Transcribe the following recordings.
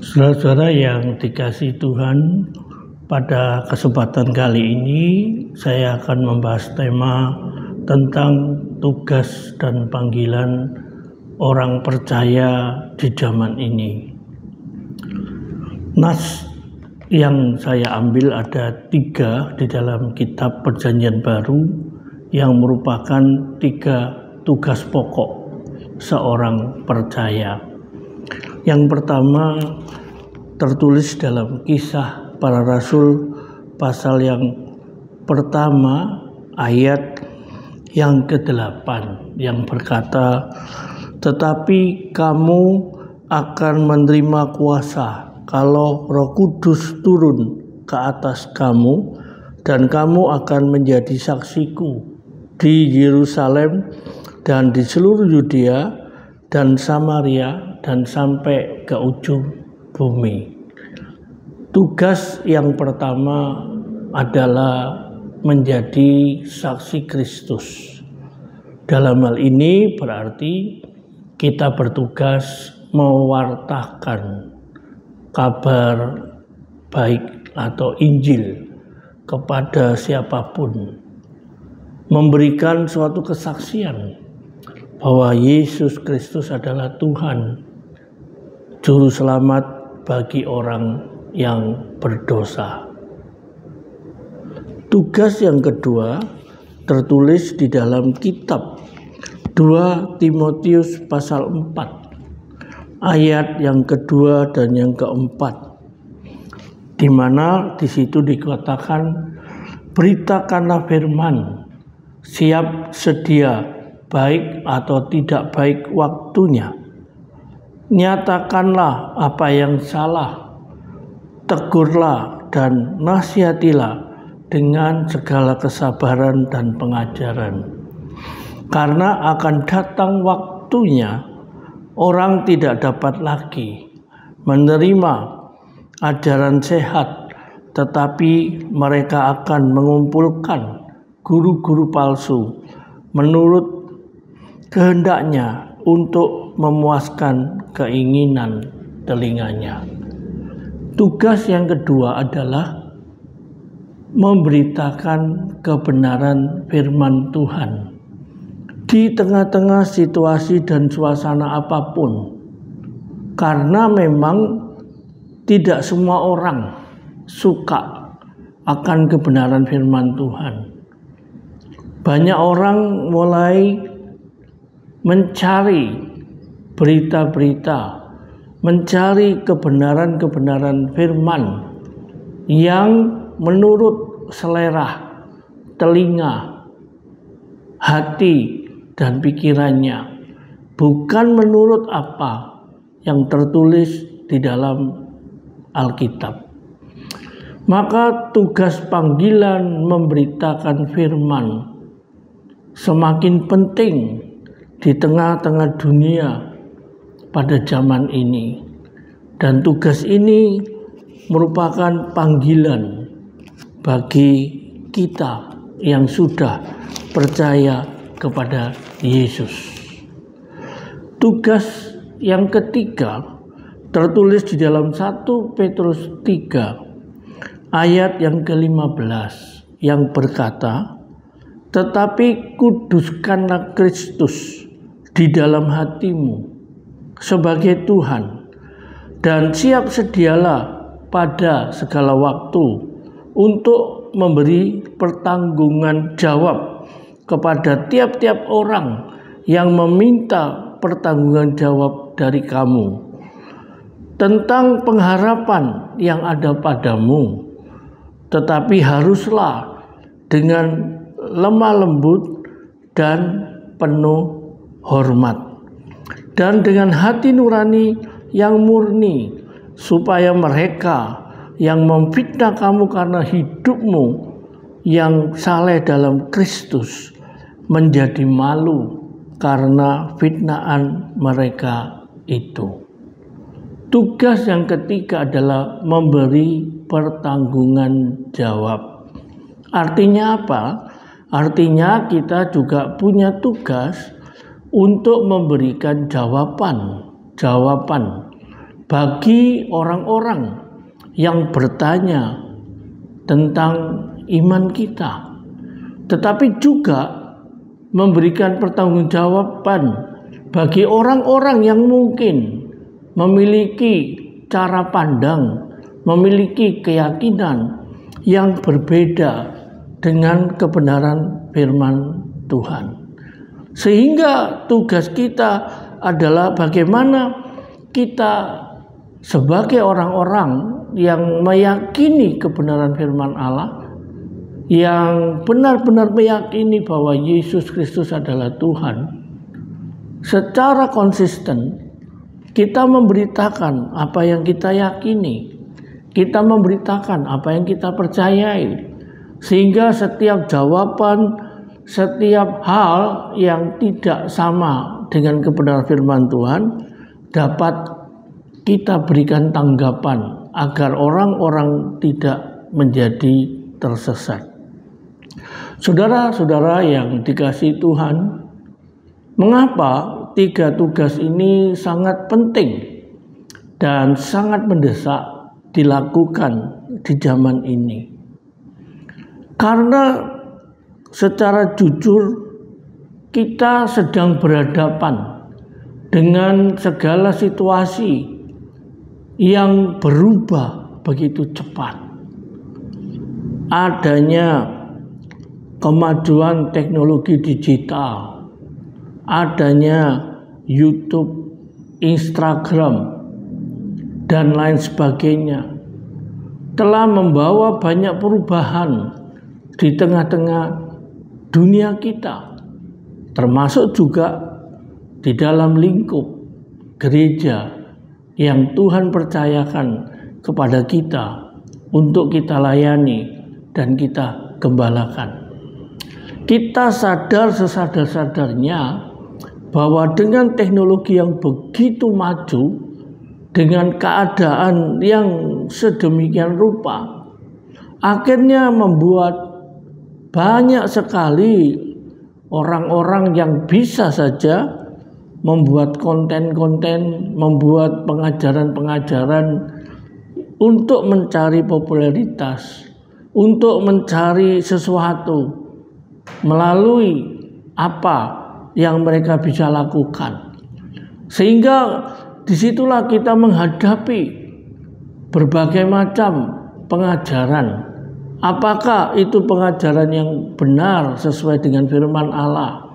Saudara-saudara yang dikasihi Tuhan, pada kesempatan kali ini saya akan membahas tema tentang tugas dan panggilan orang percaya di zaman ini. Nas yang saya ambil ada 3 di dalam kitab Perjanjian Baru yang merupakan 3 tugas pokok seorang percaya. Yang pertama tertulis dalam Kisah Para Rasul pasal yang pertama ayat yang ke-8 yang berkata, "Tetapi kamu akan menerima kuasa kalau Roh Kudus turun ke atas kamu, dan kamu akan menjadi saksiku di Yerusalem dan di seluruh Yudea dan Samaria dan sampai ke ujung bumi." Tugas yang pertama adalah menjadi saksi Kristus. Dalam hal ini berarti kita bertugas mewartakan kabar baik atau Injil kepada siapapun, memberikan suatu kesaksian bahwa Yesus Kristus adalah Tuhan, Juru Selamat bagi orang yang berdosa. Tugas yang kedua tertulis di dalam kitab 2 Timotius pasal 4 ayat yang kedua dan yang keempat, di mana di situ dikatakan, "Beritakanlah firman, siap sedia, baik atau tidak baik waktunya. Nyatakanlah apa yang salah, tegurlah dan nasihatilah dengan segala kesabaran dan pengajaran. Karena akan datang waktunya orang tidak dapat lagi menerima ajaran sehat, tetapi mereka akan mengumpulkan guru-guru palsu menurut kehendaknya untuk memuaskan keinginan telinganya." Tugas yang kedua adalah memberitakan kebenaran firman Tuhan di tengah-tengah situasi dan suasana apapun, karena memang tidak semua orang suka akan kebenaran firman Tuhan. Banyak orang mulai mencari berita-berita, mencari kebenaran-kebenaran firman yang menurut selera, telinga, hati, dan pikirannya, bukan menurut apa yang tertulis di dalam Alkitab. Maka tugas panggilan memberitakan firman semakin penting di tengah-tengah dunia pada zaman ini, dan tugas ini merupakan panggilan bagi kita yang sudah percaya kepada Yesus. Tugas yang ketiga tertulis di dalam 1 Petrus 3 ayat yang ke-15 yang berkata, "Tetapi kuduskanlah Kristus di dalam hatimu sebagai Tuhan, dan siap sedialah pada segala waktu untuk memberi pertanggungan jawab kepada tiap-tiap orang yang meminta pertanggungan jawab dari kamu tentang pengharapan yang ada padamu, tetapi haruslah dengan lemah lembut dan penuh hormat, dan dengan hati nurani yang murni, supaya mereka yang memfitnah kamu karena hidupmu yang saleh dalam Kristus menjadi malu karena fitnaan mereka itu." Tugas yang ketiga adalah memberi pertanggungan jawab. Artinya apa? Artinya kita juga punya tugas untuk memberikan jawaban bagi orang-orang yang bertanya tentang iman kita, tetapi juga memberikan pertanggungjawaban bagi orang-orang yang mungkin memiliki cara pandang, memiliki keyakinan yang berbeda dengan kebenaran firman Tuhan. Sehingga tugas kita adalah bagaimana kita sebagai orang-orang yang meyakini kebenaran firman Allah, yang benar-benar meyakini bahwa Yesus Kristus adalah Tuhan, secara konsisten kita memberitakan apa yang kita yakini, kita memberitakan apa yang kita percayai, sehingga setiap jawaban, setiap hal yang tidak sama dengan kebenaran firman Tuhan dapat kita berikan tanggapan agar orang-orang tidak menjadi tersesat. Saudara-saudara yang dikasihi Tuhan, mengapa 3 tugas ini sangat penting dan sangat mendesak dilakukan di zaman ini? Karena secara jujur kita sedang berhadapan dengan segala situasi yang berubah begitu cepat. Adanya kemajuan teknologi digital, adanya YouTube, Instagram, dan lain sebagainya telah membawa banyak perubahan di tengah-tengah dunia kita, termasuk juga di dalam lingkup gereja yang Tuhan percayakan kepada kita untuk kita layani dan kita gembalakan. Kita sadar sesadar-sadarnya bahwa dengan teknologi yang begitu maju, dengan keadaan yang sedemikian rupa, akhirnya membuat banyak sekali orang-orang yang bisa saja membuat konten-konten, membuat pengajaran-pengajaran untuk mencari popularitas, untuk mencari sesuatu melalui apa yang mereka bisa lakukan. Sehingga disitulah kita menghadapi berbagai macam pengajaran. Apakah itu pengajaran yang benar sesuai dengan firman Allah,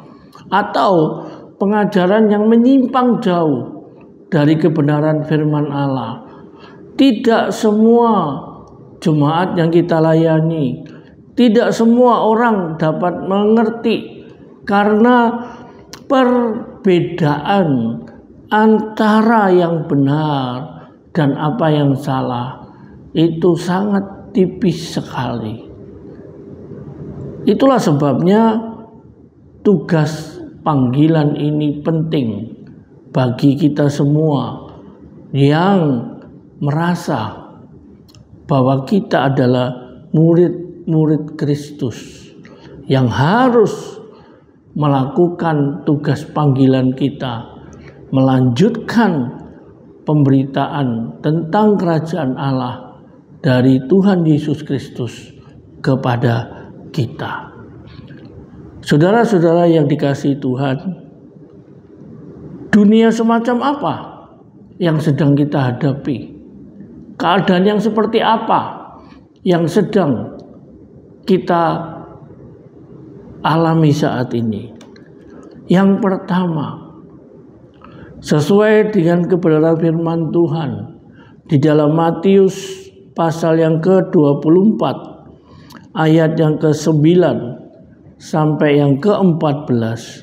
atau pengajaran yang menyimpang jauh dari kebenaran firman Allah? Tidak semua jemaat yang kita layani, tidak semua orang dapat mengerti, karena perbedaan antara yang benar dan apa yang salah itu sangat tipis sekali. Itulah sebabnya tugas panggilan ini penting bagi kita semua yang merasa bahwa kita adalah murid-murid Kristus yang harus melakukan tugas panggilan kita, melanjutkan pemberitaan tentang kerajaan Allah dari Tuhan Yesus Kristus kepada kita. Saudara-saudara yang dikasihi Tuhan, dunia semacam apa yang sedang kita hadapi? Keadaan yang seperti apa yang sedang kita alami saat ini? Yang pertama, sesuai dengan kebenaran firman Tuhan di dalam Matius pasal yang ke-24 ayat yang ke-9 sampai yang ke-14.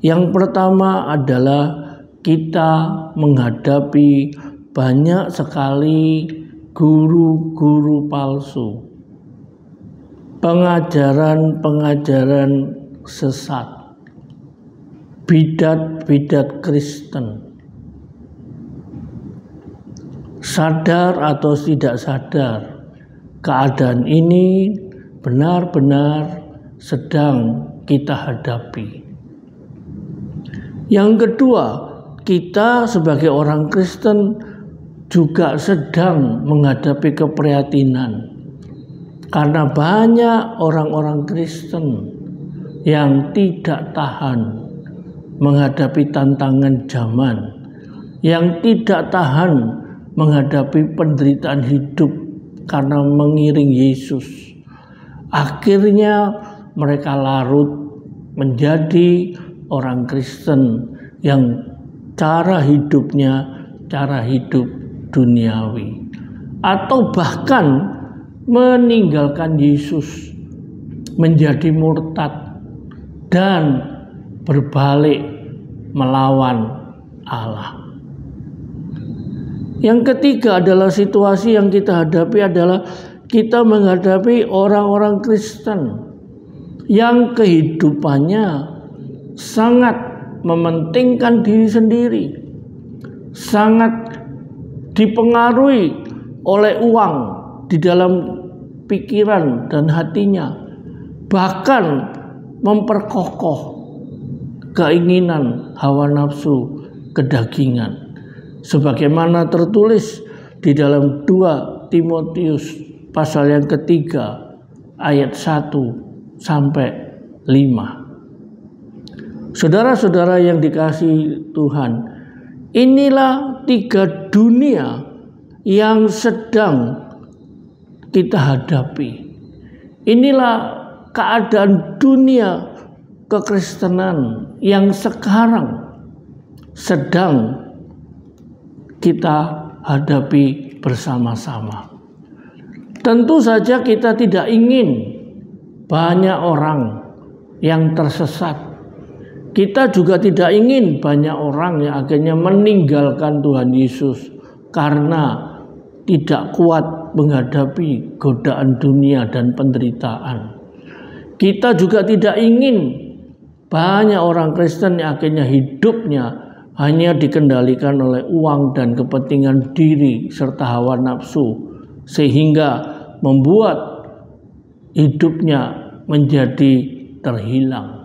Yang pertama adalah kita menghadapi banyak sekali guru-guru palsu, pengajaran-pengajaran sesat, bidat-bidat Kristen. Sadar atau tidak sadar, keadaan ini benar-benar sedang kita hadapi. Yang kedua, kita sebagai orang Kristen juga sedang menghadapi keprihatinan karena banyak orang-orang Kristen yang tidak tahan menghadapi tantangan zaman, yang tidak tahan menghadapi penderitaan hidup karena mengiring Yesus. Akhirnya mereka larut menjadi orang Kristen yang cara hidupnya cara hidup duniawi, atau bahkan meninggalkan Yesus, menjadi murtad dan berbalik melawan Allah. Yang ketiga adalah situasi yang kita hadapi adalah kita menghadapi orang-orang Kristen yang kehidupannya sangat mementingkan diri sendiri, sangat dipengaruhi oleh uang di dalam pikiran dan hatinya, bahkan memperkokoh keinginan hawa nafsu kedagingan, sebagaimana tertulis di dalam 2 Timotius pasal yang ketiga ayat 1 sampai 5. Saudara-saudara yang dikasihi Tuhan, inilah 3 dunia yang sedang kita hadapi. Inilah keadaan dunia kekristenan yang sekarang sedang kita hadapi bersama-sama. Tentu saja kita tidak ingin banyak orang yang tersesat. Kita juga tidak ingin banyak orang yang akhirnya meninggalkan Tuhan Yesus karena tidak kuat menghadapi godaan dunia dan penderitaan. Kita juga tidak ingin banyak orang Kristen yang akhirnya hidupnya hanya dikendalikan oleh uang dan kepentingan diri serta hawa nafsu, sehingga membuat hidupnya menjadi terhilang.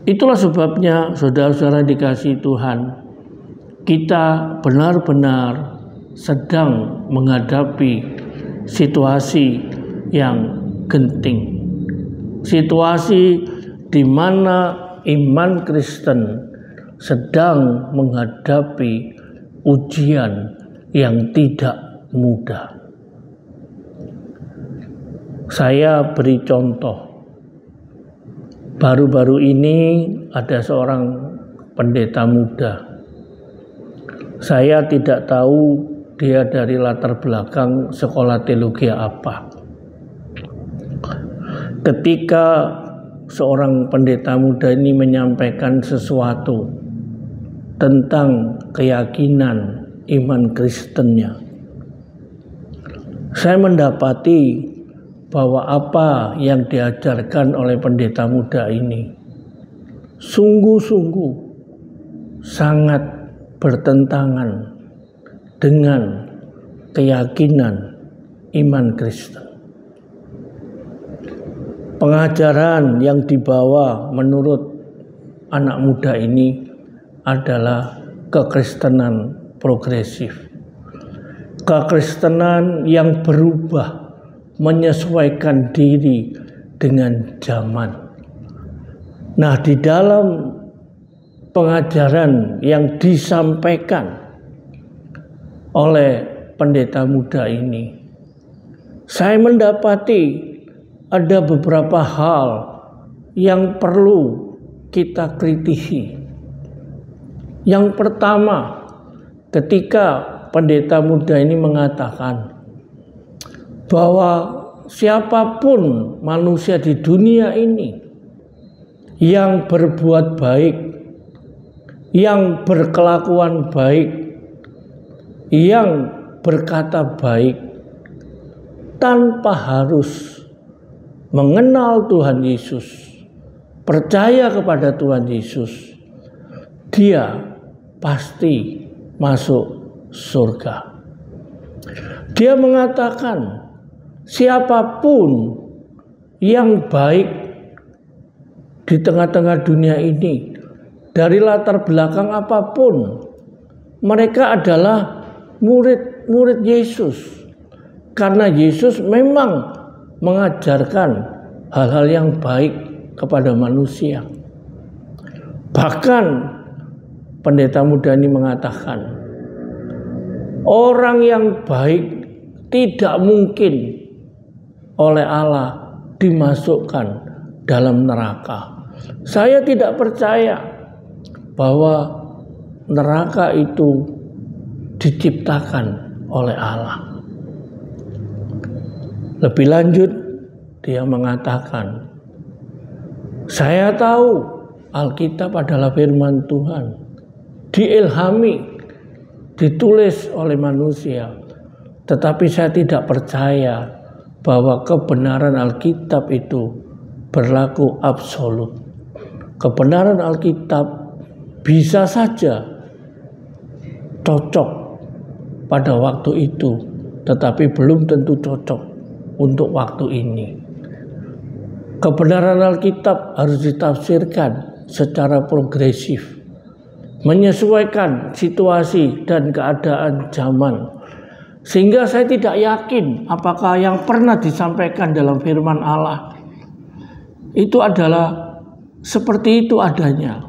Itulah sebabnya saudara-saudara dikasihi Tuhan, kita benar-benar sedang menghadapi situasi yang genting. Situasi di mana iman Kristen sedang menghadapi ujian yang tidak mudah. Saya beri contoh. Baru-baru ini ada seorang pendeta muda. Saya tidak tahu dia dari latar belakang sekolah teologi apa. Ketika seorang pendeta muda ini menyampaikan sesuatu tentang keyakinan iman Kristennya, saya mendapati bahwa apa yang diajarkan oleh pendeta muda ini sungguh-sungguh sangat bertentangan dengan keyakinan iman Kristen. Pengajaran yang dibawa menurut anak muda ini adalah kekristenan progresif. Kekristenan yang berubah, menyesuaikan diri dengan zaman. Nah, di dalam pengajaran yang disampaikan oleh pendeta muda ini, saya mendapati ada beberapa hal yang perlu kita kritisi. Yang pertama, ketika pendeta muda ini mengatakan bahwa siapapun manusia di dunia ini yang berbuat baik, yang berkelakuan baik, yang berkata baik, tanpa harus mengenal Tuhan Yesus, percaya kepada Tuhan Yesus, dia pasti masuk surga. Dia mengatakan siapapun yang baik di tengah-tengah dunia ini, dari latar belakang apapun, mereka adalah murid-murid Yesus. Karena Yesus memang mengajarkan hal-hal yang baik kepada manusia. Bahkan pendeta muda ini mengatakan, orang yang baik tidak mungkin oleh Allah dimasukkan dalam neraka. Saya tidak percaya bahwa neraka itu diciptakan oleh Allah. Lebih lanjut, dia mengatakan, saya tahu Alkitab adalah firman Tuhan, diilhami, ditulis oleh manusia, tetapi saya tidak percaya bahwa kebenaran Alkitab itu berlaku absolut. Kebenaran Alkitab bisa saja cocok pada waktu itu, tetapi belum tentu cocok untuk waktu ini. Kebenaran Alkitab harus ditafsirkan secara progresif, menyesuaikan situasi dan keadaan zaman. Sehingga saya tidak yakin apakah yang pernah disampaikan dalam firman Allah itu adalah seperti itu adanya.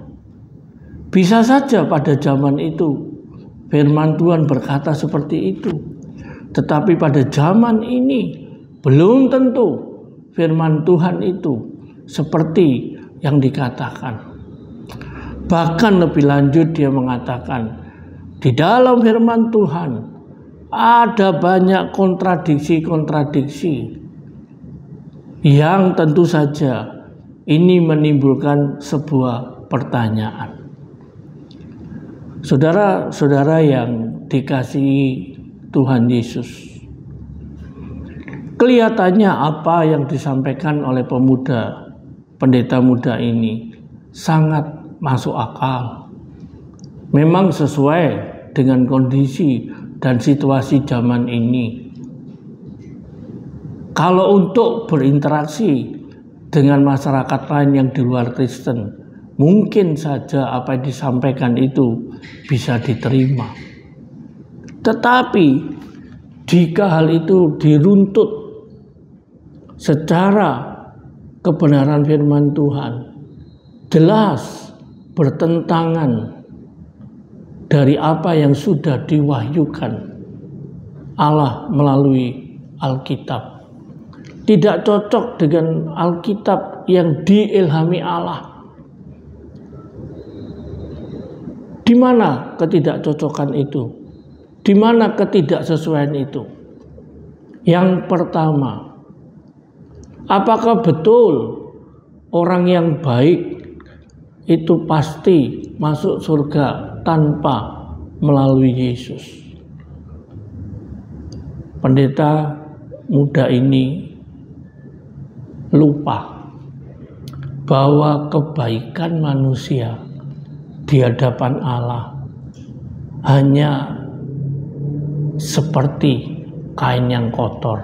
Bisa saja pada zaman itu firman Tuhan berkata seperti itu. Tetapi pada zaman ini belum tentu firman Tuhan itu seperti yang dikatakan. Bahkan lebih lanjut dia mengatakan, di dalam firman Tuhan ada banyak kontradiksi-kontradiksi yang tentu saja ini menimbulkan sebuah pertanyaan. Saudara-saudara yang dikasihi Tuhan Yesus, kelihatannya apa yang disampaikan oleh pendeta muda ini sangat masuk akal. Memang sesuai dengan kondisi dan situasi zaman ini. Kalau untuk berinteraksi dengan masyarakat lain yang di luar Kristen, mungkin saja apa yang disampaikan itu bisa diterima. Tetapi jika hal itu diruntut secara kebenaran firman Tuhan, jelas bertentangan dari apa yang sudah diwahyukan Allah melalui Alkitab. Tidak cocok dengan Alkitab yang diilhami Allah. Di mana ketidakcocokan itu? Di mana ketidaksesuaian itu? Yang pertama, apakah betul orang yang baik itu pasti masuk surga tanpa melalui Yesus? Pendeta muda ini lupa bahwa kebaikan manusia di hadapan Allah hanya seperti kain yang kotor,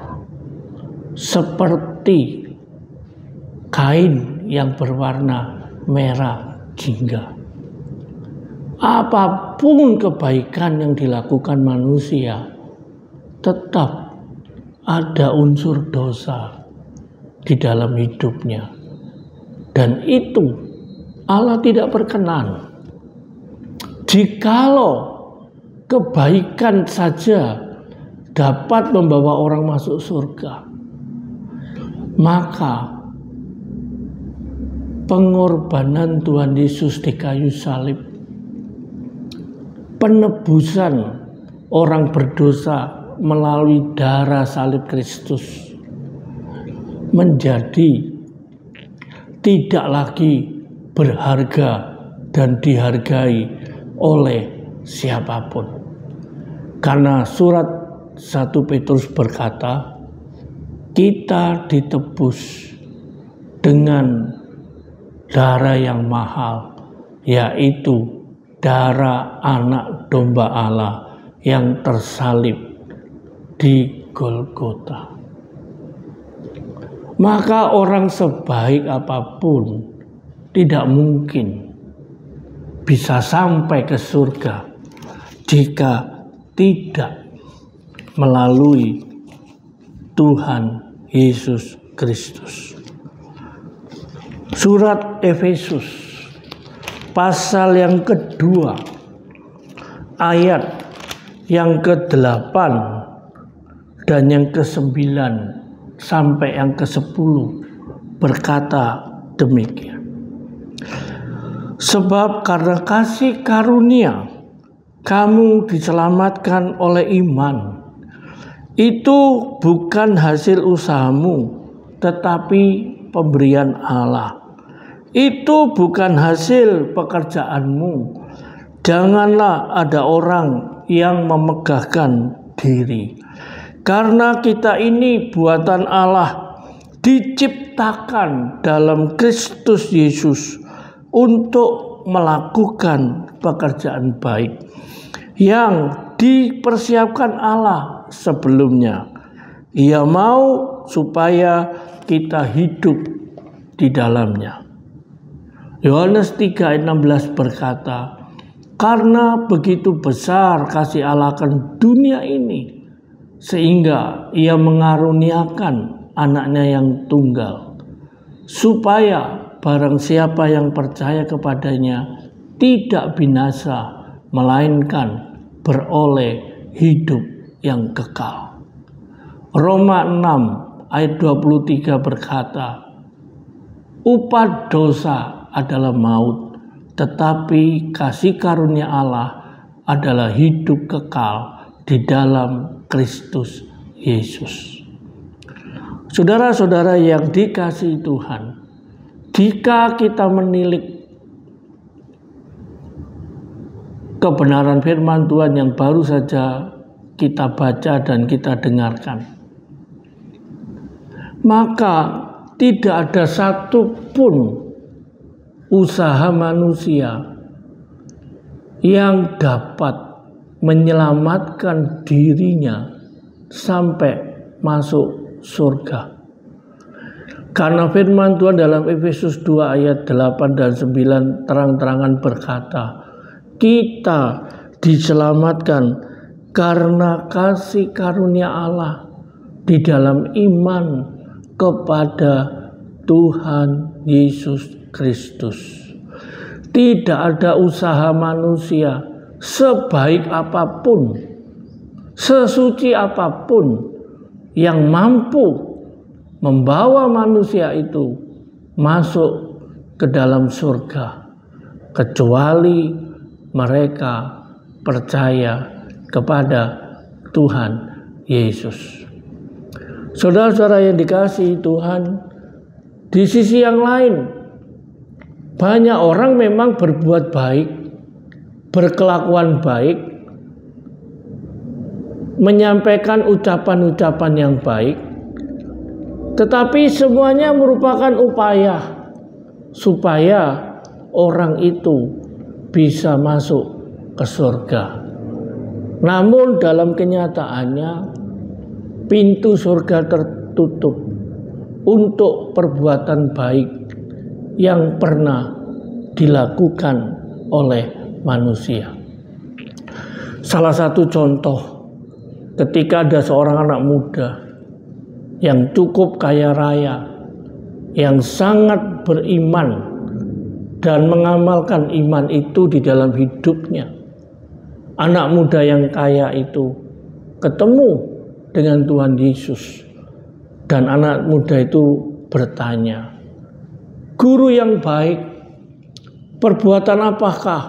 seperti kain yang berwarna merah jingga. Apapun kebaikan yang dilakukan manusia, tetap ada unsur dosa di dalam hidupnya, dan itu Allah tidak berkenan. Jikalau kebaikan saja dapat membawa orang masuk surga, maka pengorbanan Tuhan Yesus di kayu salib, penebusan orang berdosa melalui darah salib Kristus, menjadi tidak lagi berharga dan dihargai oleh siapapun. Karena surat 1 Petrus berkata, kita ditebus dengan darah yang mahal, yaitu darah anak domba Allah yang tersalib di Golgota. Maka orang sebaik apapun tidak mungkin bisa sampai ke surga jika tidak melalui Tuhan Yesus Kristus. Surat Efesus pasal yang kedua ayat yang ke-8 dan yang ke-9 sampai yang ke-10 berkata demikian. Sebab karena kasih karunia kamu diselamatkan oleh iman. Itu bukan hasil usahamu, tetapi pemberian Allah. Itu bukan hasil pekerjaanmu. Janganlah ada orang yang memegahkan diri. Karena kita ini buatan Allah, diciptakan dalam Kristus Yesus untuk melakukan pekerjaan baik yang dipersiapkan Allah sebelumnya. Ia mau supaya kita hidup di dalamnya. Yohanes 3 ayat 16 berkata, karena begitu besar kasih Allah akan dunia ini, sehingga ia mengaruniakan anaknya yang tunggal, supaya barang siapa yang percaya kepadanya tidak binasa, melainkan beroleh hidup yang kekal. Roma 6 ayat 23 berkata, upah dosa adalah maut, tetapi kasih karunia Allah adalah hidup kekal di dalam Kristus Yesus. Saudara-saudara yang dikasihi Tuhan, jika kita menilik kebenaran firman Tuhan yang baru saja kita baca dan kita dengarkan, maka tidak ada satupun usaha manusia yang dapat menyelamatkan dirinya sampai masuk surga. Karena firman Tuhan dalam Efesus 2 ayat 8 dan 9 terang-terangan berkata, kita diselamatkan karena kasih karunia Allah di dalam iman kepada Tuhan Yesus Kristus. Tidak ada usaha manusia sebaik apapun, sesuci apapun yang mampu membawa manusia itu masuk ke dalam surga, kecuali mereka percaya kepada Tuhan Yesus. Saudara-saudara yang dikasihi Tuhan, di sisi yang lain, banyak orang memang berbuat baik, berkelakuan baik, menyampaikan ucapan-ucapan yang baik, tetapi semuanya merupakan upaya supaya orang itu bisa masuk ke surga. Namun dalam kenyataannya pintu surga tertutup untuk perbuatan baik yang pernah dilakukan oleh manusia. Salah satu contoh, ketika ada seorang anak muda yang cukup kaya raya, yang sangat beriman dan mengamalkan iman itu di dalam hidupnya. Anak muda yang kaya itu ketemu dengan Tuhan Yesus, dan anak muda itu bertanya, guru yang baik, perbuatan apakah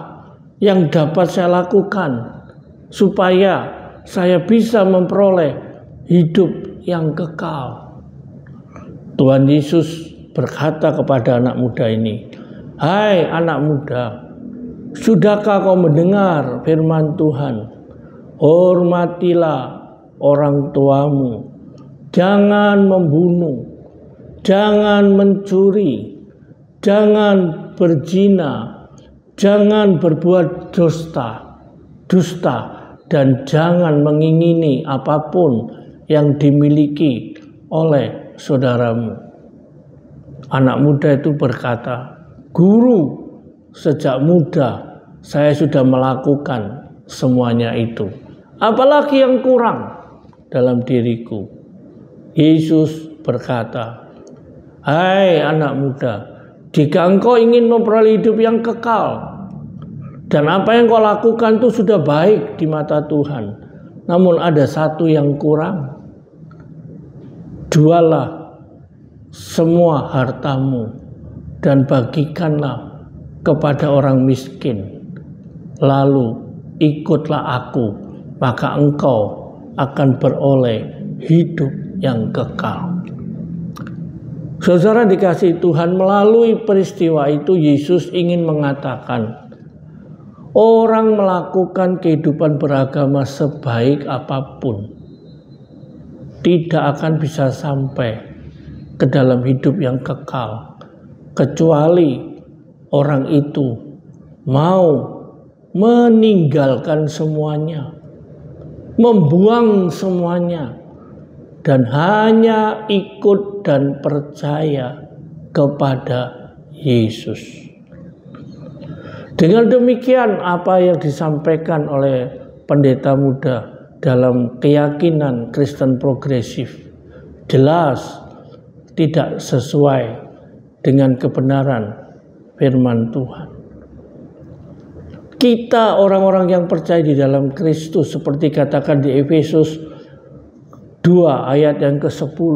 yang dapat saya lakukan supaya saya bisa memperoleh hidup yang kekal? Tuhan Yesus berkata kepada anak muda ini, hai anak muda, sudahkah kau mendengar firman Tuhan? Hormatilah orang tuamu, jangan membunuh, jangan mencuri, jangan berzina, jangan berbuat dusta, dan jangan mengingini apapun yang dimiliki oleh saudaramu. Anak muda itu berkata, guru, sejak muda saya sudah melakukan semuanya itu. Apalagi yang kurang dalam diriku. Yesus berkata, hai anak muda, jika engkau ingin memperoleh hidup yang kekal, dan apa yang kau lakukan itu sudah baik di mata Tuhan, namun ada satu yang kurang. Jualah semua hartamu dan bagikanlah kepada orang miskin, lalu ikutlah aku, maka engkau akan beroleh hidup yang kekal. Saudara dikasihi Tuhan, melalui peristiwa itu Yesus ingin mengatakan, orang melakukan kehidupan beragama sebaik apapun tidak akan bisa sampai ke dalam hidup yang kekal, kecuali orang itu mau meninggalkan semuanya, membuang semuanya, dan hanya ikut dan percaya kepada Yesus. Dengan demikian, apa yang disampaikan oleh pendeta muda dalam keyakinan Kristen progresif jelas tidak sesuai dengan kebenaran firman Tuhan. Kita orang-orang yang percaya di dalam Kristus, seperti katakan di Efesus 2 ayat yang ke-10,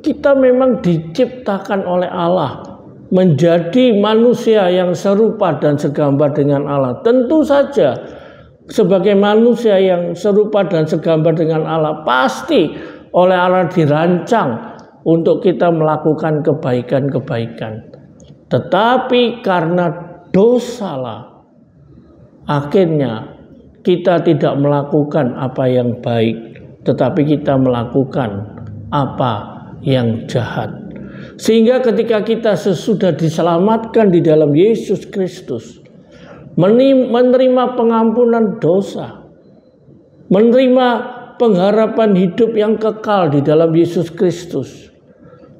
kita memang diciptakan oleh Allah menjadi manusia yang serupa dan segambar dengan Allah. Tentu saja sebagai manusia yang serupa dan segambar dengan Allah, pasti oleh Allah dirancang untuk kita melakukan kebaikan-kebaikan. Tetapi karena dosalah, akhirnya kita tidak melakukan apa yang baik, tetapi kita melakukan apa yang jahat. Sehingga ketika kita sesudah diselamatkan di dalam Yesus Kristus, menerima pengampunan dosa, menerima pengharapan hidup yang kekal di dalam Yesus Kristus,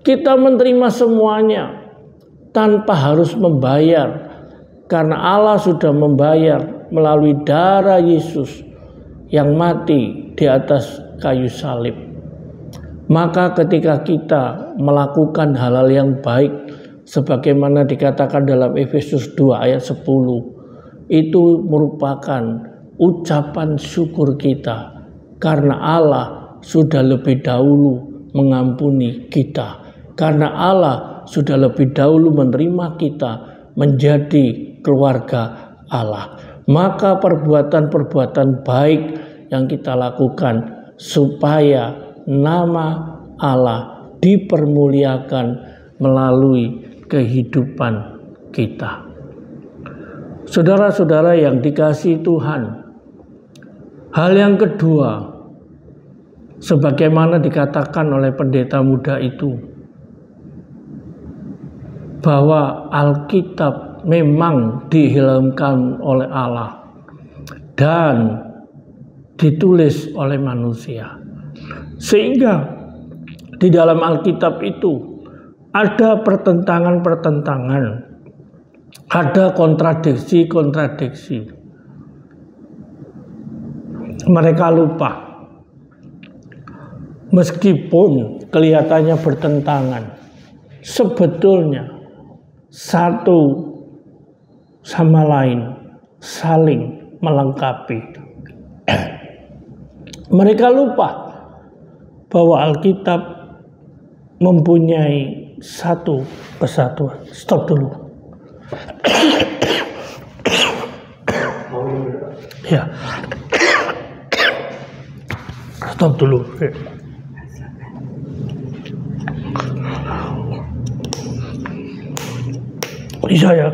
kita menerima semuanya tanpa harus membayar, karena Allah sudah membayar melalui darah Yesus yang mati di atas kayu salib. Maka ketika kita melakukan hal-hal yang baik, sebagaimana dikatakan dalam Efesus 2 ayat 10, itu merupakan ucapan syukur kita karena Allah sudah lebih dahulu mengampuni kita, karena Allah sudah lebih dahulu menerima kita menjadi keluarga Allah. Maka perbuatan-perbuatan baik yang kita lakukan supaya nama Allah dipermuliakan melalui kehidupan kita. Saudara-saudara yang dikasihi Tuhan, hal yang kedua, sebagaimana dikatakan oleh pendeta muda itu, bahwa Alkitab memang dihilangkan oleh Allah dan ditulis oleh manusia. Sehingga di dalam Alkitab itu ada pertentangan-pertentangan, ada kontradiksi-kontradiksi. Mereka lupa, meskipun kelihatannya bertentangan, sebetulnya satu sama lain saling melengkapi. Mereka lupa bahwa Alkitab mempunyai satu kesatuan. Stop dulu. Ya. Stop dulu. Bisa ya?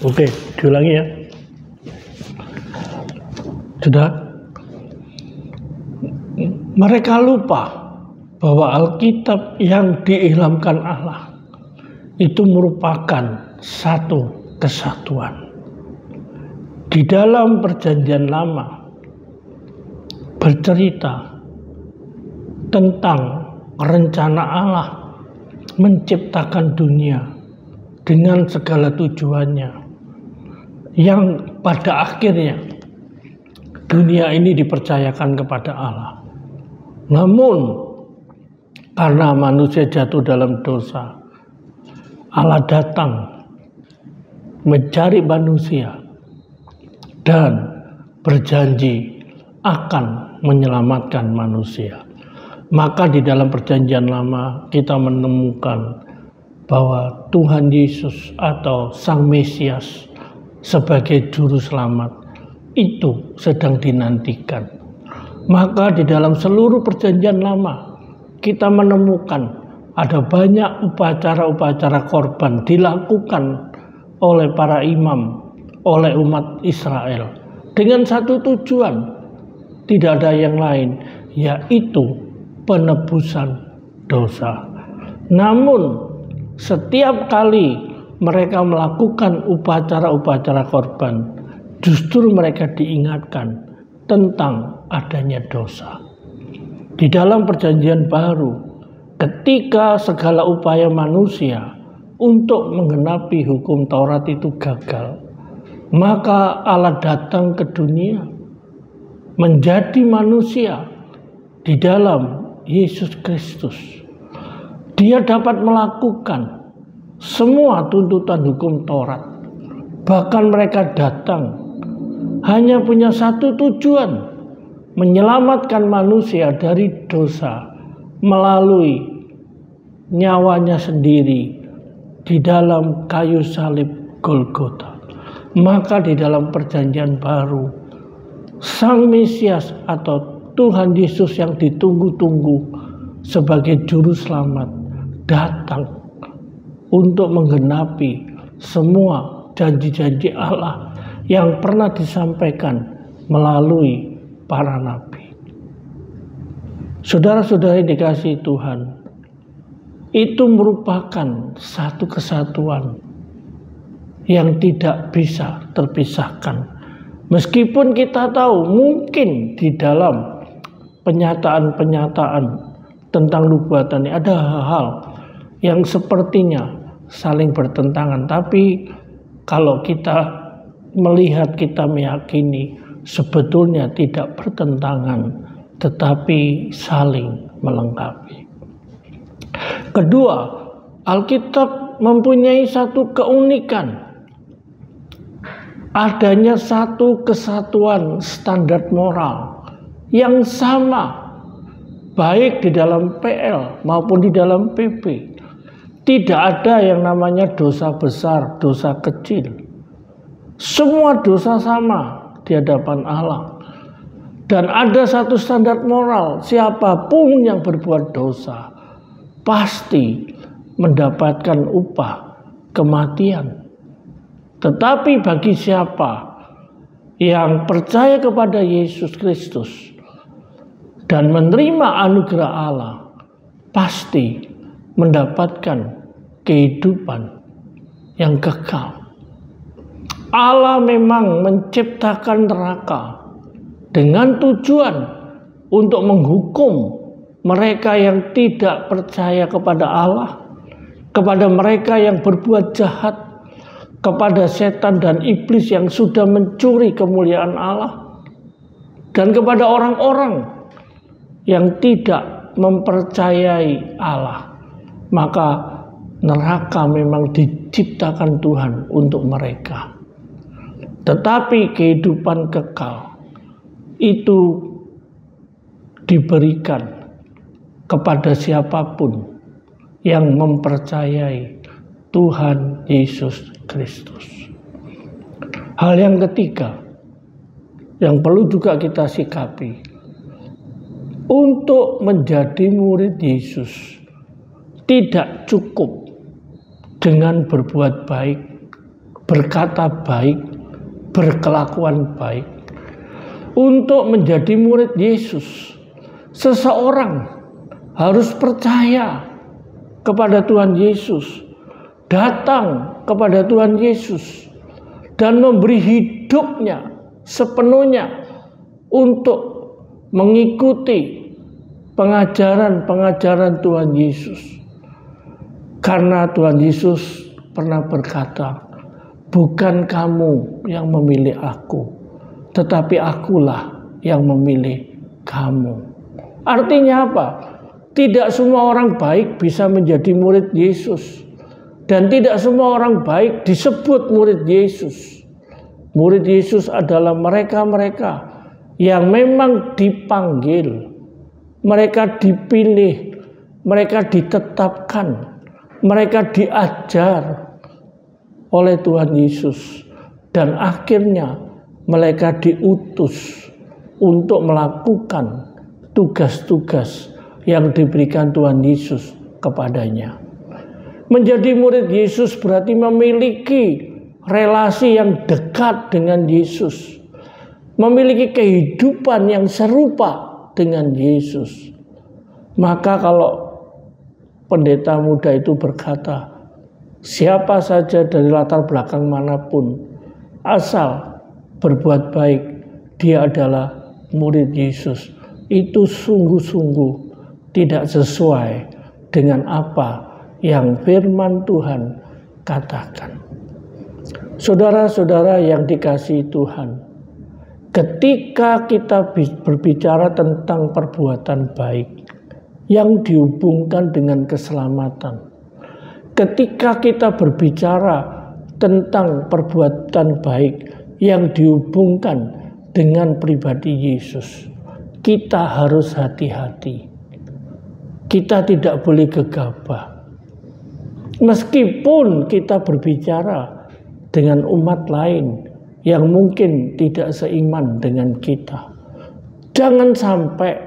Oke, diulangi ya. Sudah. Mereka lupa bahwa Alkitab yang diilhamkan Allah itu merupakan satu kesatuan. Di dalam Perjanjian Lama bercerita tentang rencana Allah menciptakan dunia dengan segala tujuannya, yang pada akhirnya dunia ini dipercayakan kepada Allah. Namun karena manusia jatuh dalam dosa, Allah datang mencari manusia dan berjanji akan menyelamatkan manusia. Maka di dalam Perjanjian Lama kita menemukan bahwa Tuhan Yesus atau Sang Mesias sebagai juru selamat itu sedang dinantikan. Maka di dalam seluruh Perjanjian Lama kita menemukan ada banyak upacara-upacara korban dilakukan oleh para imam, oleh umat Israel dengan satu tujuan, tidak ada yang lain, yaitu penebusan dosa. Namun setiap kali mereka melakukan upacara-upacara korban, justru mereka diingatkan tentang adanya dosa. Di dalam Perjanjian Baru, ketika segala upaya manusia untuk menggenapi hukum Taurat itu gagal, maka Allah datang ke dunia menjadi manusia di dalam Yesus Kristus. Dia dapat melakukan semua tuntutan hukum Taurat. Bahkan mereka datang hanya punya satu tujuan, menyelamatkan manusia dari dosa melalui nyawanya sendiri di dalam kayu salib Golgota. Maka di dalam Perjanjian Baru, Sang Mesias atau Tuhan Yesus yang ditunggu-tunggu sebagai juru selamat datang untuk menggenapi semua janji-janji Allah yang pernah disampaikan melalui para nabi. Saudara-saudari dikasihi Tuhan, itu merupakan satu kesatuan yang tidak bisa terpisahkan. Meskipun kita tahu mungkin di dalam penyataan-penyataan tentang nubuatan ini ada hal-hal yang sepertinya saling bertentangan, tapi kalau kita melihat, kita meyakini sebetulnya tidak bertentangan, tetapi saling melengkapi. Kedua, Alkitab mempunyai satu keunikan, adanya satu kesatuan standar moral yang sama, baik di dalam PL maupun di dalam PP. Tidak ada yang namanya dosa besar, dosa kecil. Semua dosa sama di hadapan Allah. Dan ada satu standar moral, siapapun yang berbuat dosa pasti mendapatkan upah kematian. Tetapi bagi siapa yang percaya kepada Yesus Kristus dan menerima anugerah Allah, pasti mendapatkan kehidupan yang kekal. Allah memang menciptakan neraka dengan tujuan untuk menghukum mereka yang tidak percaya kepada Allah, kepada mereka yang berbuat jahat, kepada setan dan iblis yang sudah mencuri kemuliaan Allah, dan kepada orang-orang yang tidak mempercayai Allah. Maka neraka memang diciptakan Tuhan untuk mereka. Tetapi kehidupan kekal itu diberikan kepada siapapun yang mempercayai Tuhan Yesus Kristus. Hal yang ketiga yang perlu juga kita sikapi, untuk menjadi murid Yesus tidak cukup dengan berbuat baik, berkata baik, berkelakuan baik. Untuk menjadi murid Yesus, seseorang harus percaya kepada Tuhan Yesus, datang kepada Tuhan Yesus, dan memberi hidupnya sepenuhnya untuk mengikuti pengajaran-pengajaran Tuhan Yesus. Karena Tuhan Yesus pernah berkata, bukan kamu yang memilih aku, tetapi akulah yang memilih kamu. Artinya apa? Tidak semua orang baik bisa menjadi murid Yesus. Dan tidak semua orang baik disebut murid Yesus. Murid Yesus adalah mereka-mereka yang memang dipanggil, mereka dipilih, mereka ditetapkan, mereka diajar oleh Tuhan Yesus, dan akhirnya mereka diutus untuk melakukan tugas-tugas yang diberikan Tuhan Yesus kepadanya. Menjadi murid Yesus berarti memiliki relasi yang dekat dengan Yesus, memiliki kehidupan yang serupa dengan Yesus. Maka kalau pendeta muda itu berkata, siapa saja dari latar belakang manapun, asal berbuat baik, dia adalah murid Yesus. Itu sungguh-sungguh tidak sesuai dengan apa yang firman Tuhan katakan. Saudara-saudara yang dikasihi Tuhan, ketika kita berbicara tentang perbuatan baik yang dihubungkan dengan keselamatan, ketika kita berbicara tentang perbuatan baik yang dihubungkan dengan pribadi Yesus, kita harus hati-hati. Kita tidak boleh gegabah. Meskipun kita berbicara dengan umat lain yang mungkin tidak seiman dengan kita, jangan sampai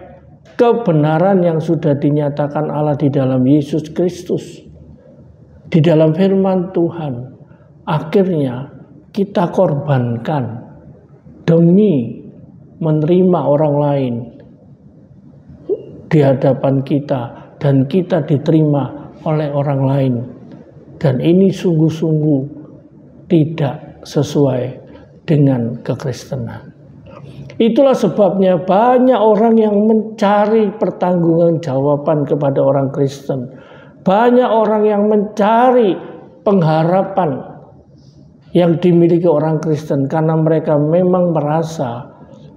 kebenaran yang sudah dinyatakan Allah di dalam Yesus Kristus, di dalam firman Tuhan, akhirnya kita korbankan demi menerima orang lain di hadapan kita, dan kita diterima oleh orang lain. Dan ini sungguh-sungguh tidak sesuai dengan kekristenan. Itulah sebabnya banyak orang yang mencari pertanggungjawaban kepada orang Kristen. Banyak orang yang mencari pengharapan yang dimiliki orang Kristen karena mereka memang merasa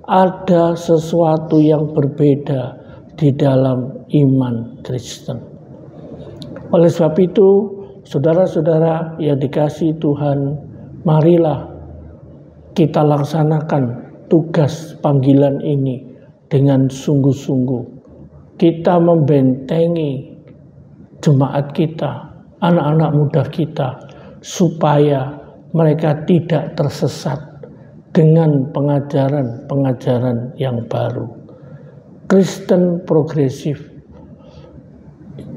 ada sesuatu yang berbeda di dalam iman Kristen. Oleh sebab itu, saudara-saudara yang dikasihi Tuhan, marilah kita laksanakan tugas panggilan ini dengan sungguh-sungguh. Kita membentengi jemaat kita, anak-anak muda kita, supaya mereka tidak tersesat dengan pengajaran-pengajaran yang baru. Kristen progresif,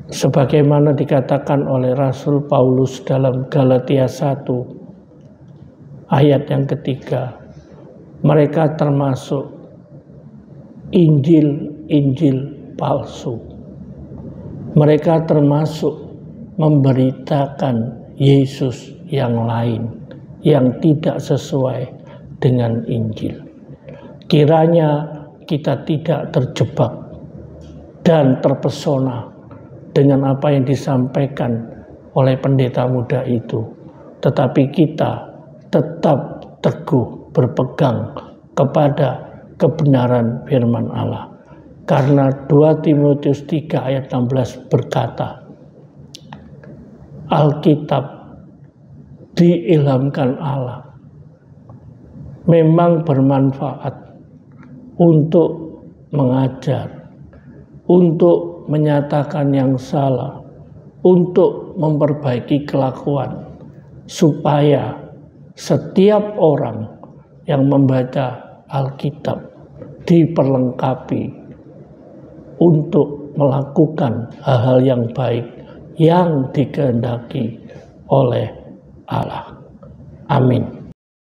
sebagaimana dikatakan oleh Rasul Paulus dalam Galatia 1 ayat yang ketiga, mereka termasuk Injil palsu. Mereka termasuk memberitakan Yesus yang lain yang tidak sesuai dengan Injil. Kiranya kita tidak terjebak dan terpesona dengan apa yang disampaikan oleh pendeta muda itu, tetapi kita tetap teguh berpegang kepada kebenaran firman Allah. Karena 2 Timotius 3 ayat 16 berkata, Alkitab diilhamkan Allah, memang bermanfaat untuk mengajar, untuk menyatakan yang salah, untuk memperbaiki kelakuan, supaya setiap orang yang membaca Alkitab diperlengkapi untuk melakukan hal-hal yang baik yang dikehendaki oleh Allah. Amin.